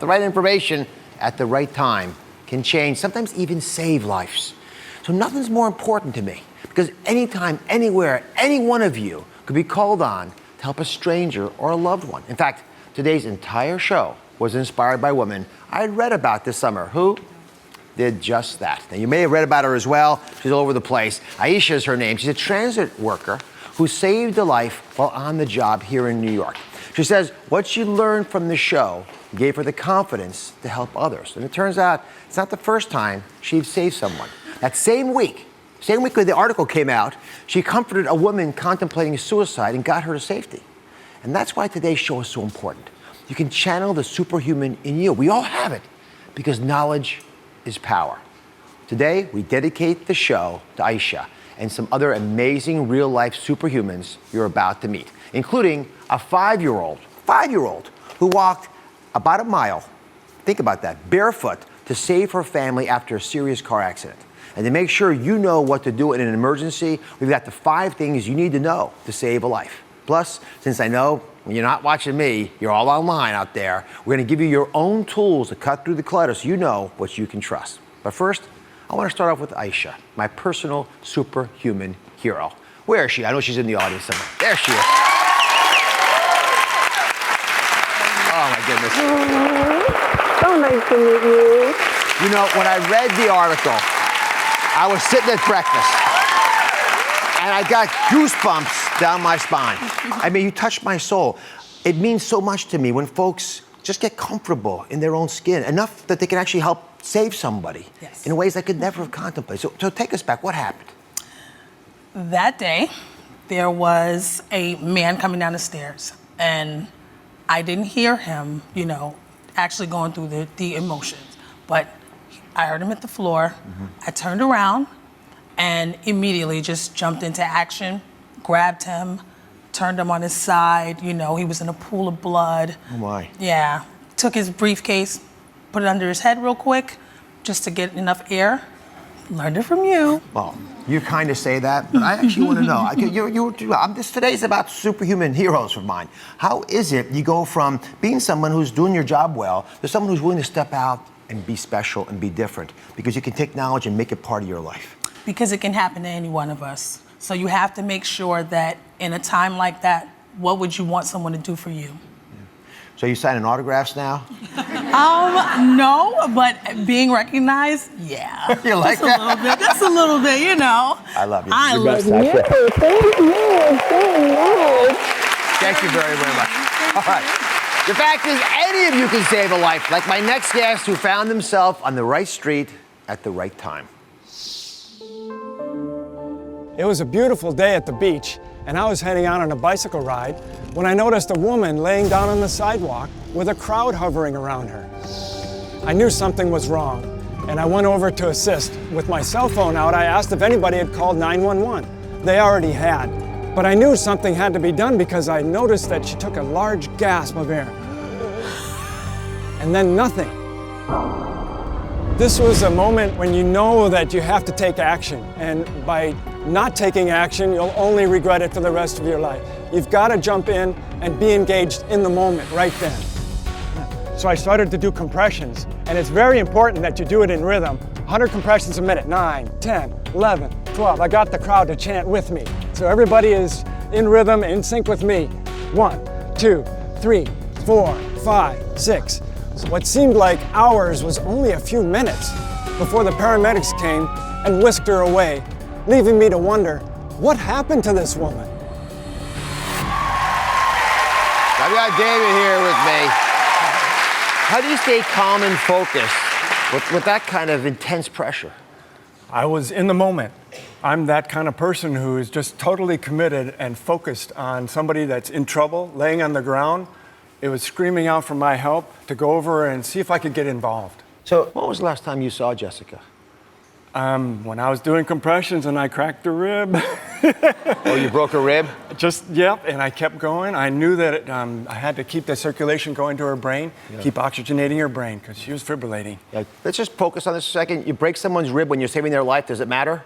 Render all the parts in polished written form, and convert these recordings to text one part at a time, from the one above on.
The right information at the right time can change, sometimes even save lives. So nothing's more important to me, because anytime, anywhere, any one of you could be called on to help a stranger or a loved one. In fact, today's entire show was inspired by a woman I had read about this summer who did just that. Now, you may have read about her as well. She's all over the place. Aisha is her name. She's a transit worker who saved a life while on the job here in New York. She says what she learned from the show gave her the confidence to help others. And it turns out it's not the first time she'd saved someone. That same week when the article came out, she comforted a woman contemplating suicide and got her to safety. And that's why today's show is so important. You can channel the superhuman in you. We all have it, because knowledge is power. Today, we dedicate the show to Aisha and some other amazing real-life superhumans you're about to meet, including a 5-year-old who walked about a mile, think about that, barefoot, to save her family after a serious car accident. And to make sure you know what to do in an emergency, we've got the 5 things you need to know to save a life. Plus, since I know when you're not watching me, you're all online out there, we're going to give you your own tools to cut through the clutter so you know what you can trust. But first, I want to start off with Aisha, my personal superhuman hero. Where is she? I know she's in the audience somewhere. There she is. Oh, my goodness. So nice to meet you. You know, when I read the article, I was sitting at breakfast, and I got goosebumps down my spine. I mean, you touched my soul. It means so much to me when folks just get comfortable in their own skin, enough that they can actually help save somebody in ways I could never have contemplated. So take us back. What happened? That day, there was a man coming down the stairs, and I didn't hear him, actually going through the emotions, but I heard him at the floor. I turned around and immediately just jumped into action, grabbed him, turned him on his side. He was in a pool of blood. Oh, my. Yeah. Took his briefcase, put it under his head real quick, just to get enough air. Learned it from you. Well, you kind of say that, but I actually want to know. Today's about superhuman heroes of mine. How is it you go from being someone who's doing your job well to someone who's willing to step out and be special and be different? Because you can take knowledge and make it part of your life. Because it can happen to any one of us. So you have to make sure that in a time like that, what would you want someone to do for you? So you signing autographs now? No, but being recognized, yeah. You like just that? Just a little bit, I love you. I love you. Thank you. Thank you very, very much. All right. The fact is, any of you can save a life, like my next guest who found himself on the right street at the right time. It was a beautiful day at the beach, and I was heading out on a bicycle ride when I noticed a woman laying down on the sidewalk with a crowd hovering around her. I knew something was wrong, and I went over to assist. With my cell phone out, I asked if anybody had called 911. They already had, but I knew something had to be done because I noticed that she took a large gasp of air. And then nothing. This was a moment when you know that you have to take action, and by not taking action, you'll only regret it for the rest of your life. You've got to jump in and be engaged in the moment right then. So I started to do compressions, and it's very important that you do it in rhythm. 100 compressions a minute, 9, 10, 11, 12. I got the crowd to chant with me. So everybody is in rhythm, in sync with me. 1, 2, 3, 4, 5, 6. So what seemed like hours was only a few minutes before the paramedics came and whisked her away, leaving me to wonder, what happened to this woman? I've got David here with me. How do you stay calm and focused with that kind of intense pressure? I was in the moment. I'm that kind of person who is just totally committed and focused on somebody that's in trouble, laying on the ground. It was screaming out for my help to go over and see if I could get involved. So when was the last time you saw Jessica? When I was doing compressions and I cracked a rib. Oh, you broke a rib? Yep, and I kept going. I knew that I had to keep the circulation going to her brain, keep oxygenating her brain, because she was fibrillating. Yeah. Let's just focus on this a second. You break someone's rib when you're saving their life, does it matter?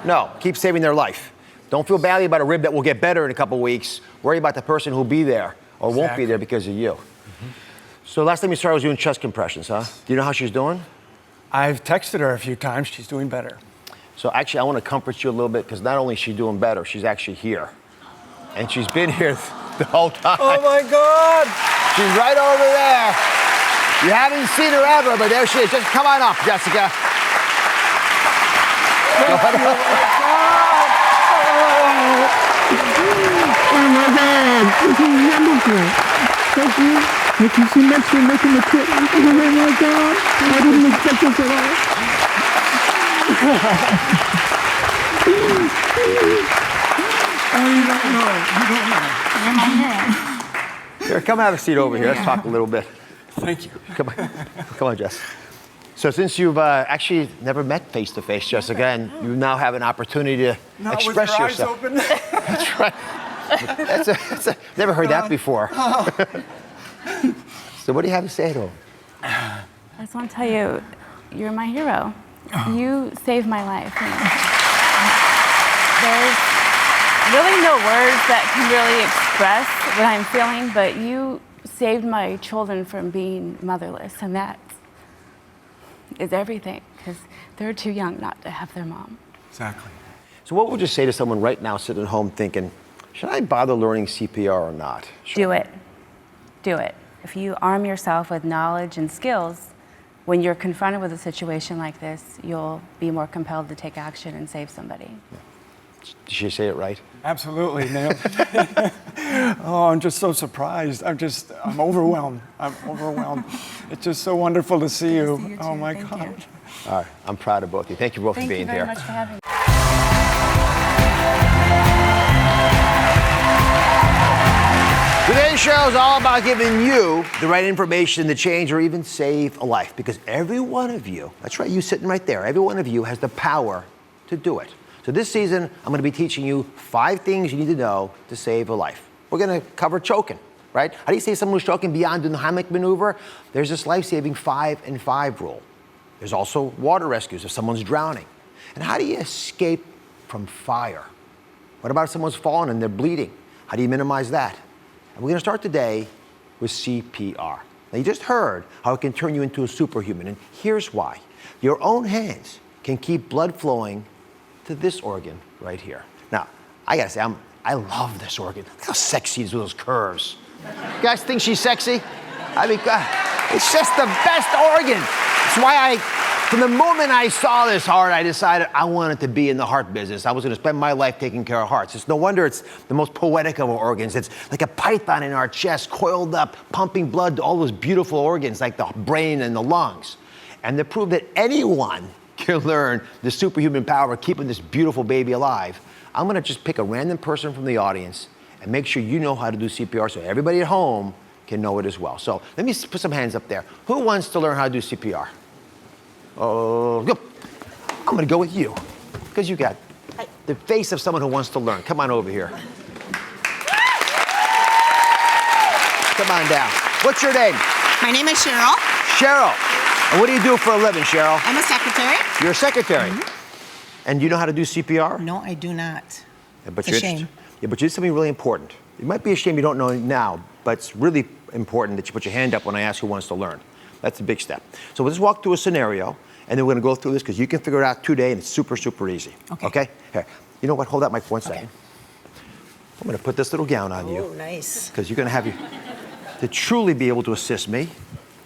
No, keep saving their life. Don't feel badly about a rib that will get better in a couple weeks. Worry about the person who'll be there or won't be there because of you. So last time we started was doing chest compressions, huh? Do you know how she's doing? I've texted her a few times. She's doing better. So actually, I want to comfort you a little bit because not only is she doing better, she's actually here. And she's been here the whole time. Oh my God! She's right over there. You haven't seen her ever, but there she is. Just come on up, Jessica. Oh my God, this is wonderful. Thank you. Thank you so much for making the trip. Oh my God, I didn't expect this at all. Here, come have a seat over here. Let's talk a little bit. Thank you. Come on, Jess. So since you've actually never met face-to-face, Jessica, and you now have an opportunity to express with your yourself. eyes open. That's right. Never heard that before. So what do you have to say to him? I just want to tell you, you're my hero. You saved my life. There's really no words that can really express what I'm feeling, but you saved my children from being motherless, and that is everything, because they're too young not to have their mom. Exactly. So what would you say to someone right now sitting at home thinking, should I bother learning CPR or not? Do it. Do it. If you arm yourself with knowledge and skills, when you're confronted with a situation like this, you'll be more compelled to take action and save somebody. Did she say it right? Absolutely, nailed it. Oh, I'm just so surprised. I'm overwhelmed. I'm overwhelmed. It's just so wonderful to see you. See you Oh too. my Thank God. you. All right, I'm proud of both of you. Thank you both for being Thank you very here. much for having me. Today's show is all about giving you the right information to change or even save a life. Because every one of you, that's right, you sitting right there, every one of you has the power to do it. So this season, I'm going to be teaching you 5 things you need to know to save a life. We're going to cover choking, right? How do you save someone who's choking beyond doing the Heimlich maneuver? There's this life-saving 5 and 5 rule. There's also water rescues if someone's drowning. And how do you escape from fire? What about if someone's fallen and they're bleeding? How do you minimize that? And we're going to start today with CPR. Now, you just heard how it can turn you into a superhuman, and here's why. Your own hands can keep blood flowing to this organ right here. Now, I got to say, I love this organ. Look how sexy it is with those curves. You guys think she's sexy? I mean, God, it's just the best organ. That's why from the moment I saw this heart, I decided I wanted to be in the heart business. I was going to spend my life taking care of hearts. It's no wonder it's the most poetic of organs. It's like a python in our chest, coiled up, pumping blood to all those beautiful organs like the brain and the lungs. And to prove that anyone can learn the superhuman power of keeping this beautiful baby alive, I'm going to just pick a random person from the audience and make sure you know how to do CPR so everybody at home can know it as well. So let me put some hands up there. Who wants to learn how to do CPR? Oh, go. I'm going to go with you because you got the face of someone who wants to learn. Come on over here. Come on down. What's your name? My name is Cheryl. Cheryl. And what do you do for a living, Cheryl? I'm a secretary. You're a secretary. And you know how to do CPR? No, I do not. Yeah, but It's a shame. Yeah, but you did something really important. It might be a shame you don't know now, but it's really important that you put your hand up when I ask who wants to learn. That's a big step. So we'll just walk through a scenario, and then we're going to go through this because you can figure it out today, and it's super, super easy. Okay. Here. You know what? Hold that mic for 1 second. I'm going to put this little gown on you Oh, nice. because you're going to have to truly be able to assist me.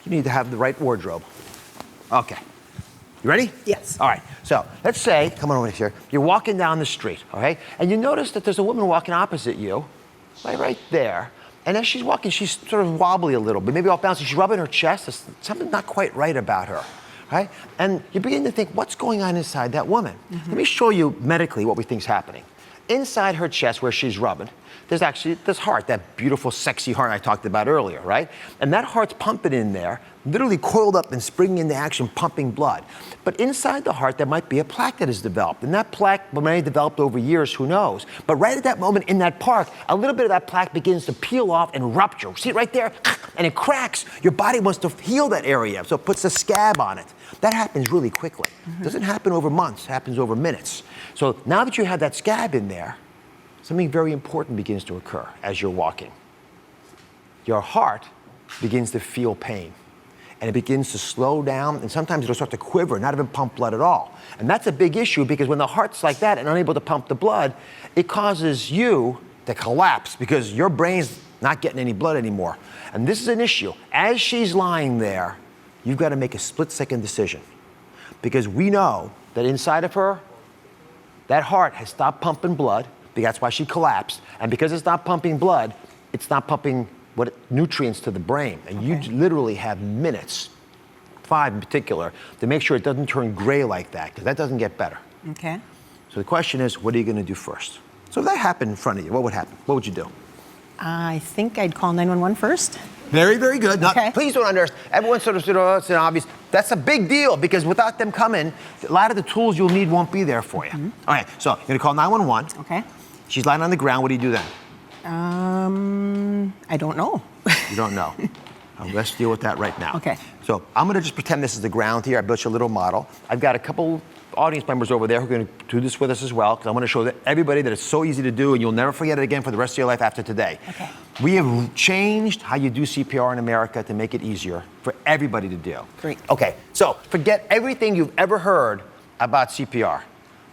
You need to have the right wardrobe. Okay. You ready? Yes. All right. So let's say, come on over here. You're walking down the street, okay? And you notice that there's a woman walking opposite you, right there. And as she's walking, she's sort of wobbly a little bit, maybe off balance. She's rubbing her chest. There's something not quite right about her, right? And you begin to think, what's going on inside that woman? Let me show you medically what we think's happening. Inside her chest, where she's rubbing, there's actually this heart, that beautiful, sexy heart I talked about earlier, right? And that heart's pumping in there, literally coiled up and springing into action, pumping blood. But inside the heart, there might be a plaque that is developed. And that plaque may have developed over years, who knows? But right at that moment in that park, a little bit of that plaque begins to peel off and rupture. See it right there? And it cracks. Your body wants to heal that area, so it puts a scab on it. That happens really quickly. It doesn't happen over months, it happens over minutes. So now that you have that scab in there, something very important begins to occur as you're walking. Your heart begins to feel pain. And it begins to slow down, and sometimes it'll start to quiver, not even pump blood at all. And that's a big issue because when the heart's like that and unable to pump the blood, it causes you to collapse because your brain's not getting any blood anymore. And this is an issue. As she's lying there, you've got to make a split-second decision because we know that inside of her, that heart has stopped pumping blood, that's why she collapsed. And because it's not pumping blood, it's not pumping nutrients to the brain. And you literally have minutes, 5 in particular, to make sure it doesn't turn gray like that, because that doesn't get better. Okay. So the question is, what are you going to do first? So if that happened in front of you, what would happen? What would you do? I think I'd call 911 first. Very, very good. Okay. Please don't understand. Everyone sort of, it's an obvious. That's a big deal because without them coming, a lot of the tools you'll need won't be there for you. All right, so you're going to call 911. Okay. She's lying on the ground. What do you do then? I don't know. You don't know. Let's deal with that right now. Okay. So I'm going to just pretend this is the ground here. I built you a little model. I've got a couple audience members over there who are going to do this with us as well, because I want to show everybody that it's so easy to do and you'll never forget it again for the rest of your life after today. Okay. We have changed how you do CPR in America to make it easier for everybody to do. Great. Okay, so forget everything you've ever heard about CPR.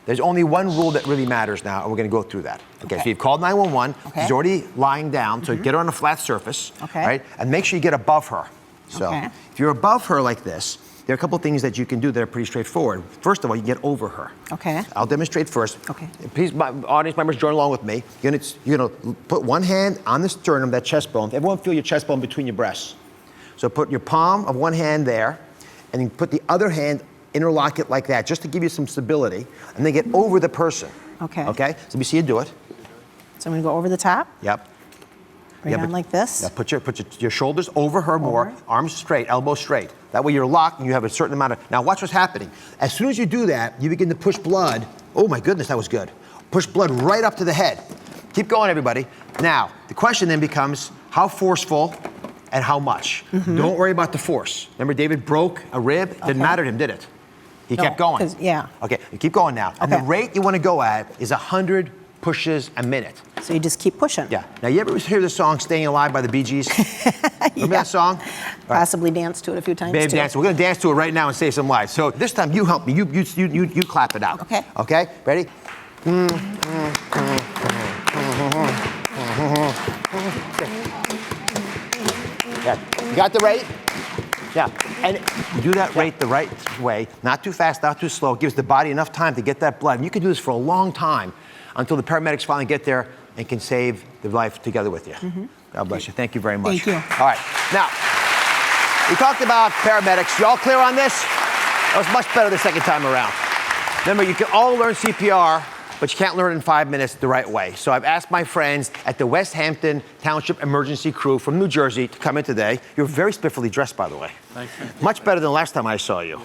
There's only one rule that really matters now, and we're going to go through that. Okay, so you've called 911. Okay. She's already lying down, so get her on a flat surface. Okay. Right? And make sure you get above her. So Okay. if you're above her like this, there are a couple things that you can do that are pretty straightforward. First of all, you get over her. Okay. I'll demonstrate first. Okay. Please, my audience members, join along with me. You're gonna put one hand on the sternum, that chest bone. Everyone feel your chest bone between your breasts. So put your palm of one hand there, and then put the other hand, interlock it like that, just to give you some stability, and then get over the person. Okay. Okay? So let me see you do it. So I'm going to go over the top, Yep. right Yeah, on but- like this. Yeah, put your shoulders over her more, Over. arms straight, elbows straight. That way you're locked and you have a certain amount of, now watch what's happening. As soon as you do that, you begin to push blood. Oh my goodness, that was good. Push blood right up to the head. Keep going, everybody. Now, the question then becomes how forceful and how much. Don't worry about the force. Remember David broke a rib? Didn't Okay. matter to him, did it? He No, kept going. 'cause- yeah. Okay, you keep going now. And the Okay. rate you want to go at is 100 pushes a minute. So you just keep pushing. Yeah. Now, you ever hear the song "Staying Alive" by the Bee Gees? Remember that song? All right. Possibly dance to it a few times Babe too. dance. We're gonna dance to it right now and save some lives. So this time, you help me. You clap it out. Okay. Okay. Ready? Yeah. You got the rate? Yeah. And you do that rate the right way, not too fast, not too slow. It gives the body enough time to get that blood. And you can do this for a long time until the paramedics finally get there and can save the life together with you. God bless you. Thank you very much. Thank you. All right. Now, we talked about paramedics. You all clear on this? That was much better the second time around. Remember, you can all learn CPR, but you can't learn it in 5 minutes the right way. So I've asked my friends at the West Hampton Township Emergency Crew from New Jersey to come in today. You're very spiffily dressed, by the way. Thank you. Much better than the last time I saw you.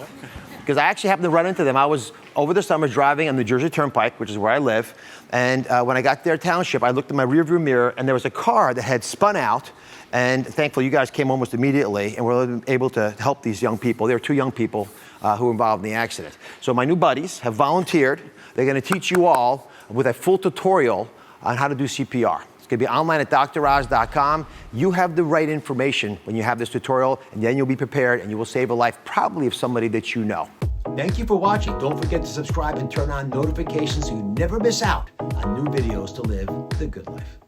Because I actually happened to run into them. I was over the summer driving on the Jersey Turnpike, which is where I live. And when I got to their township, I looked in my rearview mirror, and there was a car that had spun out. And thankfully, you guys came almost immediately, and were able to help these young people. There were 2 young people who were involved in the accident. So my new buddies have volunteered. They're going to teach you all with a full tutorial on how to do CPR. It's going to be online at droz.com. You have the right information when you have this tutorial, and then you'll be prepared, and you will save a life, probably of somebody that you know. Thank you for watching. Don't forget to subscribe and turn on notifications so you never miss out on new videos to live the good life.